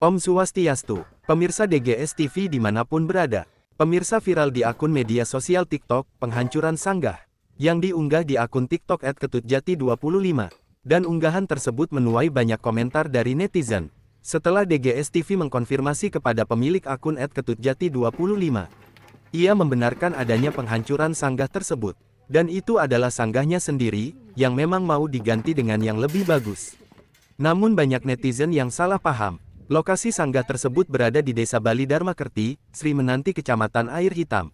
Om Swastiastu, pemirsa DGS TV dimanapun berada. Pemirsa viral di akun media sosial TikTok, penghancuran sanggah, yang diunggah di akun TikTok @ketutjati25. Dan unggahan tersebut menuai banyak komentar dari netizen. Setelah DGS TV mengkonfirmasi kepada pemilik akun @ketutjati25. Ia membenarkan adanya penghancuran sanggah tersebut. Dan itu adalah sanggahnya sendiri, yang memang mau diganti dengan yang lebih bagus. Namun banyak netizen yang salah paham. Lokasi sanggah tersebut berada di Desa Bali Dharmakerti, Sri Menanti Kecamatan Air Hitam,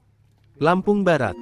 Lampung Barat.